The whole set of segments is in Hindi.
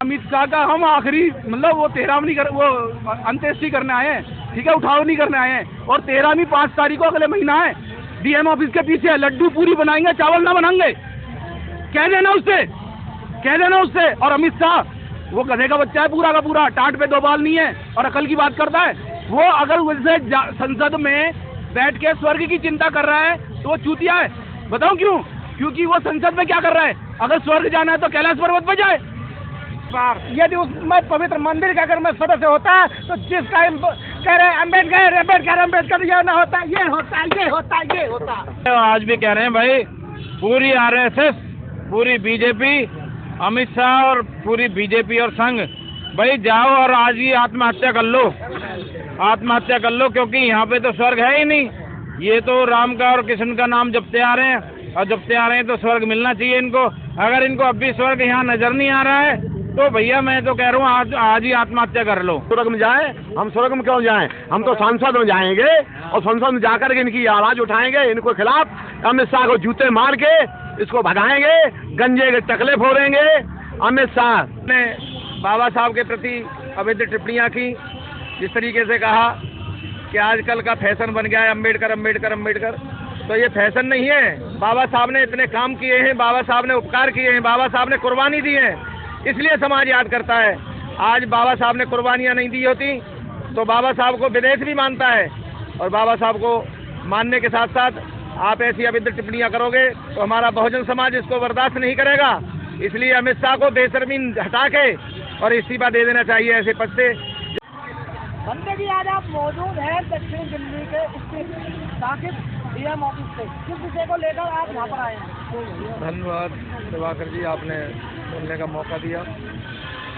अमित शाह का हम आखिरी मतलब वो 13 नहीं कर वो अंत्येष्टि करने आए हैं, ठीक है, उठाव नहीं करने आए हैं। और 13वीं 5 तारीख को अगले महीना है, डीएम ऑफिस के पीछे लड्डू पूरी बनाएंगे, चावल ना बनाएंगे। कह देना उससे, कह देना उससे। और अमित शाह वो गधे का बच्चा है पूरा का पूरा, टाट पे 2 बाल नहीं है और अकल की बात करता है। वो अगर वैसे संसद में बैठ के स्वर्ग की चिंता कर रहा है तो वो चूतिया है। बताऊं क्यों? क्योंकि वो संसद में क्या कर रहा है? अगर स्वर्ग जाना है तो कैलाश पर्वत पर जाए। यदि उस पवित्र मंदिर का अगर मैं सदस्य होता तो जिसका कह रहे अम्बेडकर अम्बेडकर अम्बेडकर ये ना होता, ये होता, ये होता, ये होता। आज भी कह रहे हैं भाई, पूरी आरएसएस, पूरी बीजेपी, अमित शाह और पूरी बीजेपी और संघ, भाई जाओ और आज ही आत्महत्या कर लो, आत्महत्या कर लो, क्योंकि यहाँ पे तो स्वर्ग है ही नहीं। ये तो राम का और कृष्ण का नाम जपते आ रहे हैं और जपते आ रहे हैं, तो स्वर्ग मिलना चाहिए इनको। अगर इनको अब भी स्वर्ग यहाँ नजर नहीं आ रहा है तो भैया मैं तो कह रहा हूँ आज ही आत्महत्या कर लो। स्वर्ग में जाए, हम स्वर्ग में क्यों जाएं? हम तो संसद में जाएंगे और संसद में जाकर के इनकी आवाज उठाएंगे, इनको खिलाफ अमित शाह को जूते मार के इसको भगाएंगे, गंजे के टकले फोड़ेंगे। अमित शाह ने बाबा साहब के प्रति अवैध टिप्पणियां की, जिस तरीके से कहा कि आजकल का फैशन बन गया है अम्बेडकर अम्बेडकर अम्बेडकर, तो ये फैशन नहीं है। बाबा साहब ने इतने काम किए हैं, बाबा साहब ने उपकार किए हैं, बाबा साहब ने कुर्बानी दी है, इसलिए समाज याद करता है। आज बाबा साहब ने कुर्बानियां नहीं दी होती तो बाबा साहब को विदेश भी मानता है, और बाबा साहब को मानने के साथ साथ आप ऐसी अवैध टिप्पणियां करोगे तो हमारा बहुजन समाज इसको बर्दाश्त नहीं करेगा। इसलिए अमित शाह को बेशर्मी हटा के और इस्तीफा दे देना चाहिए ऐसे पद से। बंदे की आज आप मौजूद हैं दक्षिण दिल्ली के साकिब डीएम ऑफिस पे, किस विषय को लेकर आप यहाँ पर आए हैं? धन्यवाद दिवाकर जी, आपने बोलने का मौका दिया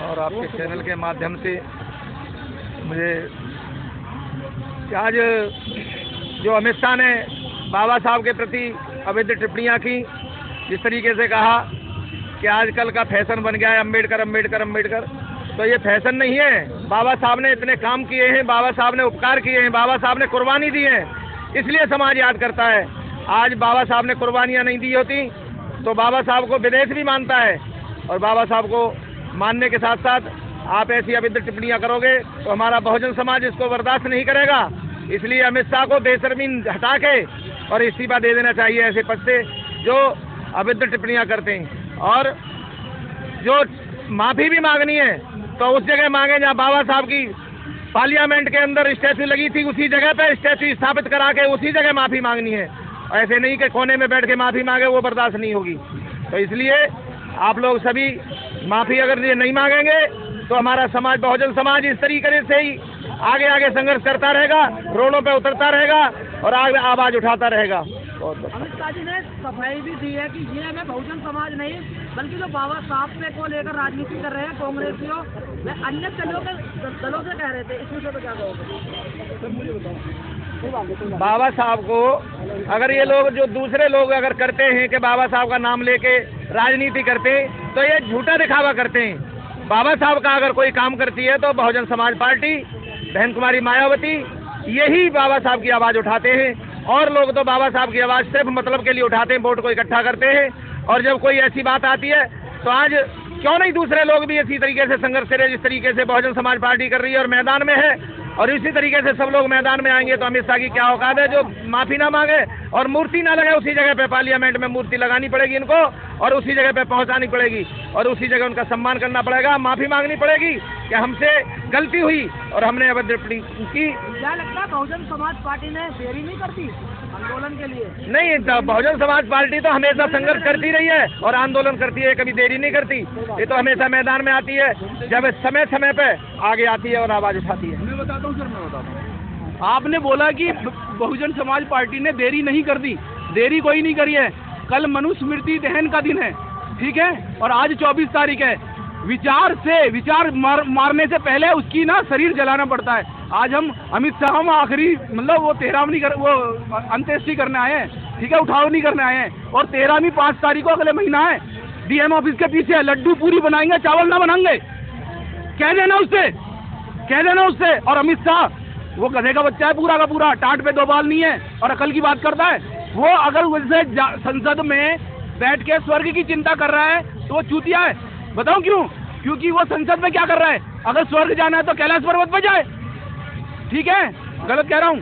और आपके चैनल के माध्यम से मुझे आज जो अमित शाह ने बाबा साहब के प्रति अवैध टिप्पणियां की, जिस तरीके से कहा कि आजकल का फैशन बन गया है अम्बेडकर अम्बेडकर अम्बेडकर, तो ये फैशन नहीं है। बाबा साहब ने इतने काम किए हैं, बाबा साहब ने उपकार किए हैं, बाबा साहब ने कुर्बानी दी है, इसलिए समाज याद करता है। आज बाबा साहब ने कुर्बानियां नहीं दी होती तो बाबा साहब को विदेश भी मानता है, और बाबा साहब को मानने के साथ साथ आप ऐसी अवैध टिप्पणियां करोगे तो हमारा बहुजन समाज इसको बर्दाश्त नहीं करेगा। इसलिए अमित शाह को बेशर्मी हटा के और इस्तीफा दे देना चाहिए ऐसे पद से जो अवैध टिप्पणियां करते हैं। और जो माफी भी मांगनी है तो उस जगह मांगे जहाँ बाबा साहब की पार्लियामेंट के अंदर स्टैचू लगी थी, उसी जगह पे स्टैचू स्थापित करा के उसी जगह माफी मांगनी है। ऐसे नहीं कि कोने में बैठ के माफी मांगे, वो बर्दाश्त नहीं होगी। तो इसलिए आप लोग सभी माफी अगर ये नहीं मांगेंगे तो हमारा समाज, बहुजन समाज इस तरीके से ही आगे आगे संघर्ष करता रहेगा, रोडों पे उतरता रहेगा और आगे आवाज उठाता रहेगा। अमित शाह जी ने सफाई भी दी है कि ये हमें बहुजन समाज नहीं बल्कि जो बाबा साहब पे को लेकर राजनीति कर रहे हैं कांग्रेसियों वे अन्य दलों से कह रहे थे, इस विषय पर क्या कहोगे? मुझे बताओ। बाबा साहब को अगर ये लोग जो दूसरे लोग अगर करते हैं कि बाबा साहब का नाम लेके राजनीति करते हैं तो ये झूठा दिखावा करते हैं। बाबा साहब का अगर कोई काम करती है तो बहुजन समाज पार्टी, बहन कुमारी मायावती यही बाबा साहब की आवाज उठाते हैं, और लोग तो बाबा साहब की आवाज सिर्फ मतलब के लिए उठाते हैं, वोट को इकट्ठा करते हैं। और जब कोई ऐसी बात आती है तो आज क्यों नहीं दूसरे लोग भी इसी तरीके से संघर्ष करें जिस तरीके से बहुजन समाज पार्टी कर रही है और मैदान में है, और इसी तरीके से सब लोग मैदान में आएंगे। तो अमित शाह की क्या औकात है जो माफी ना मांगे और मूर्ति ना लगे उसी जगह पे, पार्लियामेंट में मूर्ति लगानी पड़ेगी इनको और उसी जगह पे पहुंचानी पड़ेगी और उसी जगह उनका सम्मान करना पड़ेगा, माफी मांगनी पड़ेगी कि हमसे गलती हुई और हमने अवैध टिप्पणी की। क्या लगता है बहुजन समाज पार्टी ने देरी नहीं करती आंदोलन के लिए? नहीं, बहुजन समाज पार्टी तो हमेशा संघर्ष करती रही है और आंदोलन करती है, कभी देरी नहीं करती। ये तो हमेशा मैदान में आती है, जब समय समय पे आगे आती है और आवाज उठाती है। मैं बताता हूँ सर, मैं बताता हूँ। आपने बोला कि बहुजन समाज पार्टी ने देरी नहीं कर दी, देरी कोई नहीं करी है। कल मनुस्मृति दहन का दिन है, ठीक है, और आज 24 तारीख है। विचार मारने से पहले उसकी ना शरीर जलाना पड़ता है। आज हम अमित शाह हम आखिरी मतलब वो 13 नहीं कर वो अंत्येष्टि करने आए हैं, ठीक है, उठाव नहीं करने आए हैं। और 13वीं 5 तारीख को अगले महीना है, डीएम ऑफिस के पीछे लड्डू पूरी बनाएंगे, चावल ना बनाएंगे। कह देना उससे, कह देना उससे। और अमित शाह वो गधे का बच्चा है पूरा का पूरा, टाट पे 2 बाल नहीं है और अकल की बात करता है। वो अगर वैसे संसद में बैठ के स्वर्ग की चिंता कर रहा है तो वो चूतिया है। बताऊं क्यों? क्योंकि वो संसद में क्या कर रहा है? अगर स्वर्ग जाना है तो कैलाश पर्वत पर जाए। ठीक है, गलत कह रहा हूँ?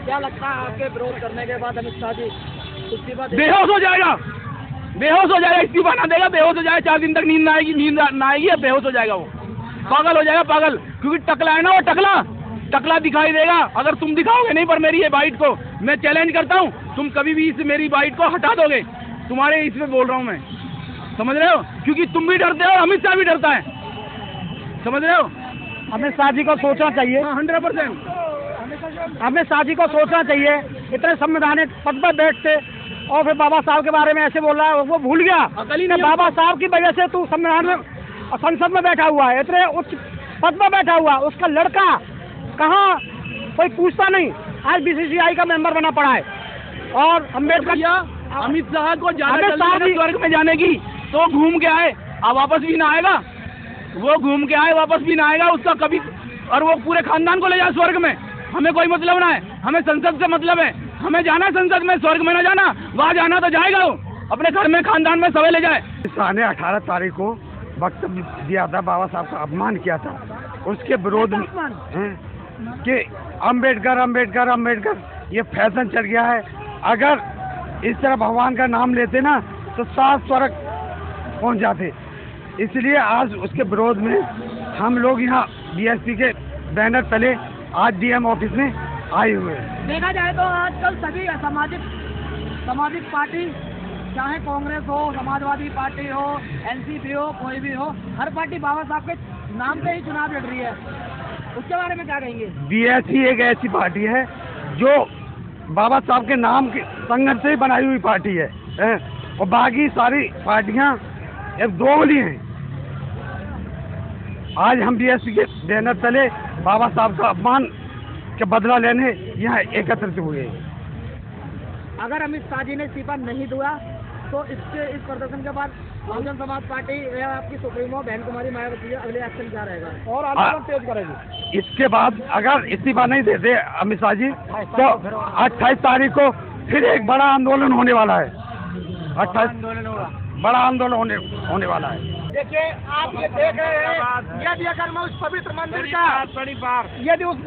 क्या लगता है आपके विरोध करने के बाद अमित शाह जी इस्तीफा बेहोश हो जाएगा, बेहोश हो जाएगा, इस्तीफा ना देगा, बेहोश हो जाएगा, 4 दिन तक नींद ना आएगी, बेहोश हो जाएगा, वो पागल हो जाएगा, पागल। क्योंकि टकला है ना, वो टकला दिखाई देगा। अगर तुम दिखाओगे नहीं पर मेरी ये बाइट को मैं चैलेंज करता हूँ, तुम कभी भी इस मेरी बाइट को हटा दोगे, तुम्हारे इसमें बोल रहा हूँ मैं, समझ रहे हो? क्योंकि तुम भी डरते हो, अमित शाह भी डरता है, समझ रहे हो? अमित शाह जी को सोचना चाहिए। 100%। अमित शाह जी को सोचना चाहिए, इतने संवैधानिक पद पर बैठते और फिर बाबा साहब के बारे में ऐसे बोल रहा है, वो भूल गया कि बाबा साहब की वजह से तू संविधान में संसद में बैठा हुआ है, इतने उच्च पद पर बैठा हुआ, उसका लड़का कहाँ कोई पूछता नहीं, आज बीसीसीआई का मेंबर बना पड़ा है। और अम्बेडकर अमित शाह को स्वर्ग में जाने की तो घूम के आए, अब वापस भी ना आएगा, वो घूम के आए वापस भी ना आएगा उसका कभी, और वो पूरे खानदान को ले जाए स्वर्ग में, हमें कोई मतलब ना है, हमें संसद से मतलब है, हमें जाना है संसद में, स्वर्ग में ना जाना, वहाँ जाना तो जाएगा वो, अपने घर में खानदान में सवे ले जाए। शाह ने 18 तारीख को वक्तव्य दिया था, बाबा साहब का अपमान किया था, उसके विरोध में कि अम्बेडकर अम्बेडकर अम्बेडकर ये फैशन चल गया है। अगर इस तरह भगवान का नाम लेते ना तो 7 स्वर्ग पहुंच जाते। इसलिए आज उसके विरोध में हम लोग यहाँ बीएसपी के बैनर तले आज डीएम ऑफिस में आए हुए हैं। देखा जाए तो आजकल सभी सामाजिक पार्टी, चाहे कांग्रेस हो, समाजवादी पार्टी हो, एनसीपी हो, कोई भी हो, हर पार्टी बाबा साहब के नाम पे ही चुनाव लड़ रही है, उसके बारे में क्या कहेंगे? बीएसपी एक ऐसी पार्टी है जो बाबा साहब के नाम के संगठन से ही बनाई हुई पार्टी है, और बाकी सारी पार्टियां एक दोगली हैं। आज हम बीएसपी के बैनर तले बाबा साहब का अपमान के बदला लेने यहाँ एकत्रित हुए। अगर अमित शाह जी ने इस्तीफा नहीं दिया तो इस प्रदर्शन के बाद बहुजन समाज पार्टी या आपकी सुप्रीमो बहन कुमारी मायावती अगले एक्शन क्या रहेगा और आंदोलन तेज करेगी? इसके बाद अगर इस्तीफा नहीं देते अमित शाह जी तो 28 तारीख को फिर एक बड़ा आंदोलन होने वाला है। 28 बड़ा आंदोलन होने वाला है। देखिए, आप ये देख रहे हैं, यदि अगर मैं उस पवित्र मंदिर का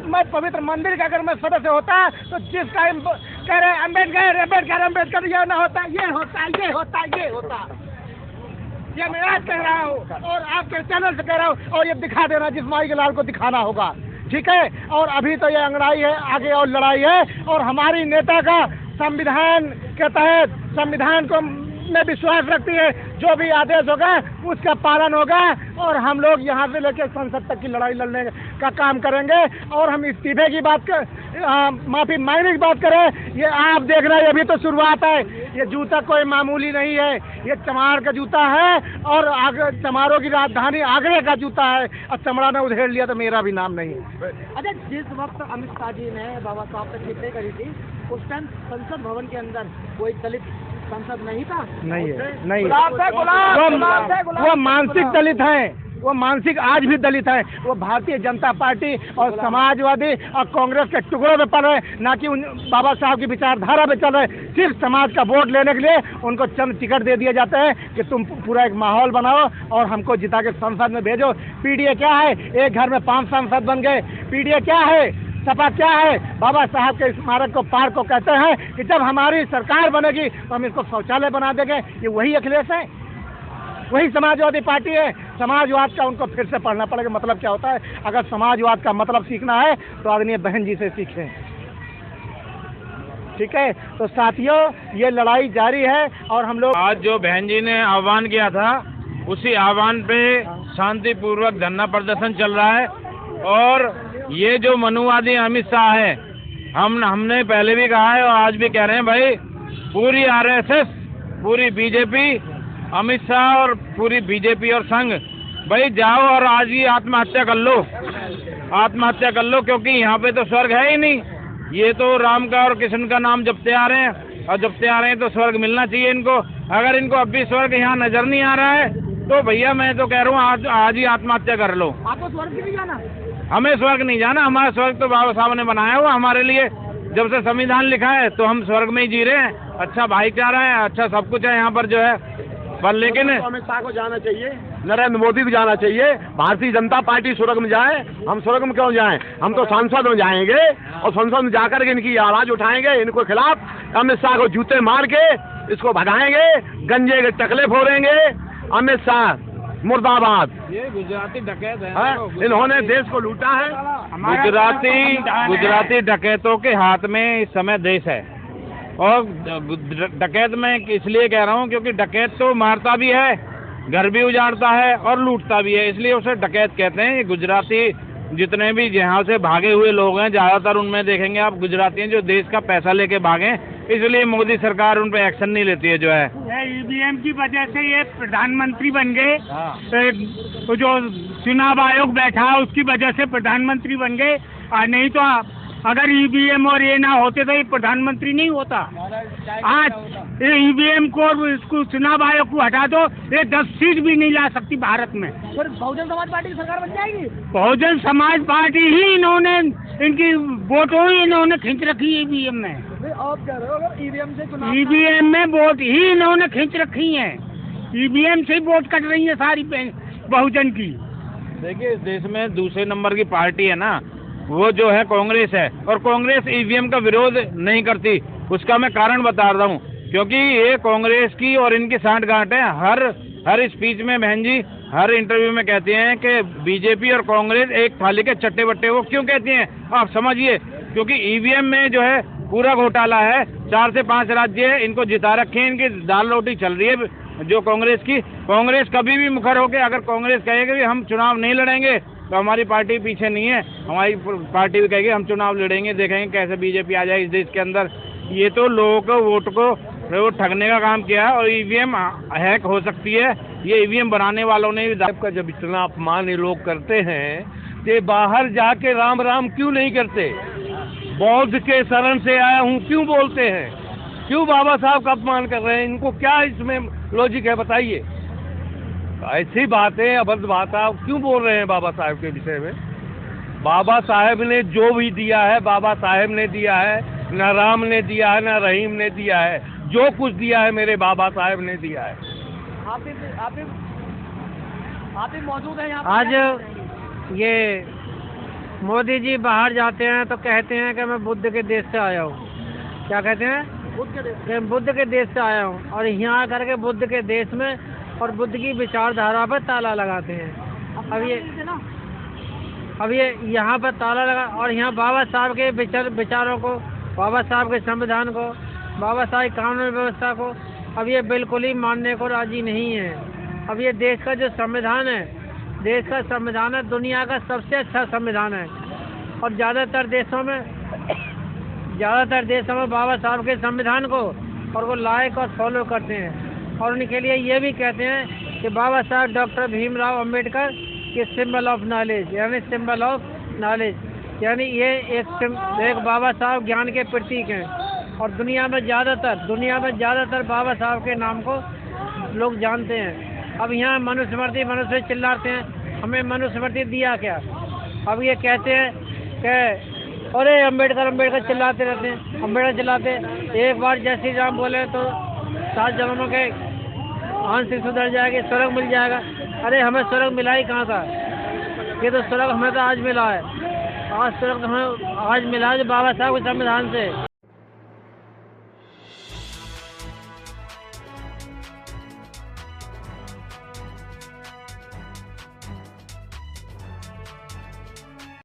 मैं पवित्र मंदिर का अगर मैं सदस्य होता तो जिस टाइम कह रहे अम्बेडकर अम्बेडकर अम्बेडकर, ये ना होता, ये होता, ये होता, ये होता, ये मैं आज कह रहा हूँ और आपके चैनल से कह रहा हूँ, और ये दिखा देना जिस माई के लाल को दिखाना होगा, ठीक है? और अभी तो ये अंगड़ाई है, आगे और लड़ाई है, और हमारी नेता का संविधान के तहत संविधान को में विश्वास रखती है, जो भी आदेश होगा उसका पालन होगा, और हम लोग यहाँ से लेकर संसद तक की लड़ाई लड़ने का काम करेंगे। और हम इस्तीफे की बात माफी मांगने की बात करें, ये आप देख रहे हैं, अभी तो शुरुआत है, ये जूता कोई मामूली नहीं है, ये चमार का जूता है, और चमारों की राजधानी आगरे का जूता है, और चमड़ा ने उधेड़ लिया तो मेरा भी नाम नहीं है। अच्छा, जिस वक्त अमित शाह जी ने बाबा साहब से टिप्पणी करी थी, उस टाइम संसद भवन के अंदर कोई दलित सांसद नहीं था? नहीं, वो मानसिक दलित हैं, वो मानसिक आज भी दलित हैं, वो भारतीय जनता पार्टी और समाजवादी और कांग्रेस के टुकड़ों में पड़ रहे, ना कि उन बाबा साहब की विचारधारा में चल रहे। सिर्फ समाज का वोट लेने के लिए उनको चंद टिकट दे दिए जाते हैं कि तुम पूरा एक माहौल बनाओ और हमको जिता के संसद में भेजो। पीडीए क्या है? एक घर में 5 सांसद बन गए। पीडीए क्या है? सपा क्या है? बाबा साहब के स्मारक को पार्क को कहते हैं कि जब हमारी सरकार बनेगी तो हम इसको शौचालय बना देंगे। ये वही अखिलेश है, वही समाजवादी पार्टी है। समाजवाद का उनको फिर से पढ़ना पड़ेगा, मतलब क्या होता है। अगर समाजवाद का मतलब सीखना है तो आदरणीय बहन जी से सीखें, ठीक है? तो साथियों, ये लड़ाई जारी है और हम लोग आज जो बहन जी ने आह्वान किया था उसी आह्वान पे शांतिपूर्वक धरना प्रदर्शन चल रहा है। और ये जो मनुवादी अमित शाह है, हमने पहले भी कहा है और आज भी कह रहे हैं, भाई पूरी आरएसएस, पूरी बीजेपी, अमित शाह और पूरी बीजेपी और संघ, भाई जाओ और आज ही आत्महत्या कर लो, आत्महत्या कर लो, क्योंकि यहाँ पे तो स्वर्ग है ही नहीं। ये तो राम का और कृष्ण का नाम जपते आ रहे हैं, और जपते आ रहे हैं तो स्वर्ग मिलना चाहिए इनको। अगर इनको अब भी स्वर्ग यहाँ नजर नहीं आ रहा है तो भैया मैं तो कह रहा हूँ आज ही आत्महत्या कर लो। आपको स्वर्ग भी जाना? हमें स्वर्ग नहीं जाना, हमारा स्वर्ग तो बाबा साहब ने बनाया हुआ हमारे लिए। जब से संविधान लिखा है तो हम स्वर्ग में ही जी रहे हैं। अच्छा भाईचारा है, अच्छा सब कुछ है यहाँ पर जो है। पर लेकिन अमित शाह को जाना चाहिए, नरेंद्र मोदी को जाना चाहिए, भारतीय जनता पार्टी स्वर्ग में जाए, हम स्वर्ग में क्यों जाएं? हम तो संसद में जाएंगे और संसद में जाकर के इनकी आवाज उठाएंगे, इनको खिलाफ अमित शाह को जूते मार के इसको भगाएंगे, गंजे के टकले फोड़ेंगे। अमित शाह मुर्दाबाद। ये गुजराती डकैत है, इन्होंने देश को लूटा है। गुजराती डकैतों के हाथ में इस समय देश है। और डकैत मैं इसलिए कह रहा हूँ क्योंकि डकैत तो मारता भी है, घर भी उजाड़ता है और लूटता भी है, इसलिए उसे डकैत कहते हैं। ये गुजराती जितने भी यहाँ से भागे हुए लोग हैं, ज्यादातर उनमें देखेंगे आप गुजराती हैं जो देश का पैसा लेके भागे, इसलिए मोदी सरकार उन पे एक्शन नहीं लेती है। जो है ईवीएम की वजह से ये प्रधानमंत्री बन गए, तो जो चुनाव आयोग बैठा उसकी वजह से प्रधानमंत्री बन गए, और नहीं तो अगर ईवीएम और ये ना होते तो ये प्रधानमंत्री नहीं होता। आज ये ईवीएम को इसको चुनाव आयोग को हटा दो, ये 10 सीट भी नहीं ला सकती भारत में। फिर बहुजन समाज पार्टी की सरकार बन जाएगी। बहुजन समाज पार्टी ही इन्होंने इनकी वोटों ही इन्होंने खींच रखी है ईवीएम में। आप कह रहे हो अगर ईवीएम से चुनाव, ईवीएम में वोट ही इन्होंने खींच रखी है, ईवीएम से ही वोट कट रही है सारी बहुजन की। देखिए इस देश में दूसरे नंबर की पार्टी है ना, वो जो है कांग्रेस है, और कांग्रेस ईवीएम का विरोध नहीं करती। उसका मैं कारण बता रहा हूँ, क्योंकि ये कांग्रेस की और इनकी सांठगांठ है। हर स्पीच में बहन जी हर इंटरव्यू में कहती हैं कि बीजेपी और कांग्रेस एक थाली के चट्टे बट्टे। वो क्यों कहती हैं आप समझिए, क्योंकि ईवीएम में जो है पूरा घोटाला है, 4 से 5 राज्य है, इनको जिता रखे हैं, इनकी दाल रोटी चल रही है जो कांग्रेस की। कांग्रेस कभी भी मुखर होकर अगर कांग्रेस कहेगी कि हम चुनाव नहीं लड़ेंगे तो हमारी पार्टी पीछे नहीं है, हमारी पार्टी भी कहेगी हम चुनाव लड़ेंगे, देखेंगे कैसे बीजेपी आ जाए इस देश के अंदर। ये तो लोगों को वोट को ठगने का काम किया है, और ईवीएम हैक हो सकती है। ये ईवीएम बनाने वालों ने भी का जब इतना अपमान ये लोग करते हैं तो बाहर जाके राम राम क्यों नहीं करते? बौद्ध के शरण से आया हूँ क्यों बोलते हैं? क्यों बाबा साहब का अपमान कर रहे हैं? इनको क्या इसमें लॉजिक है बताइए? ऐसी बातें अभद्र बात आप क्यों बोल रहे हैं बाबा साहब के विषय में? बाबा साहब ने जो भी दिया है बाबा साहब ने दिया है, न राम ने दिया है न रहीम ने दिया है, जो कुछ दिया है मेरे बाबा साहब ने दिया है। आप भी मौजूद हैं यहाँ आज ये मोदी जी बाहर जाते हैं तो कहते हैं कि मैं बुद्ध के देश से आया हूँ। क्या कहते हैं? बुद्ध के देश से आया हूँ, और यहाँ आकर के बुद्ध के देश में और बुद्ध की विचारधारा पर ताला लगाते हैं। अब ये यहाँ पर ताला लगा, और यहाँ बाबा साहब के विचारों को, बाबा साहब के संविधान को, बाबा साहब की कानून व्यवस्था को अब ये बिल्कुल ही मानने को राजी नहीं है। अब ये देश का जो संविधान है, देश का संविधान है, दुनिया का सबसे अच्छा संविधान है, और ज़्यादातर देशों में बाबा साहब के संविधान को और वो लाइक और फॉलो करते हैं, और उनके लिए ये भी कहते हैं कि बाबा साहब डॉक्टर भीमराव अंबेडकर के सिंबल ऑफ नॉलेज, यानी सिंबल ऑफ नॉलेज, यानी ये एक बाबा साहब ज्ञान के प्रतीक हैं। और दुनिया में ज़्यादातर बाबा साहब के नाम को लोग जानते हैं। अब यहाँ मनुस्मृति चिल्लाते हैं, हमें मनुस्मृति दिया क्या? अब ये कहते हैं कि अरे अम्बेडकर चिल्लाते रहते हैं, अम्बेडकर चिल्लाते। एक बार जय श्री राम बोले तो 7 जन्मों के आंशिक सुधर जाएगी, स्वर्ग मिल जाएगा। अरे हमें स्वर्ग मिला ही कहाँ था? ये तो स्वर्ग हमें तो आज मिला है, आज स्वर्ग हमें आज मिला है जो बाबा साहब के संविधान से।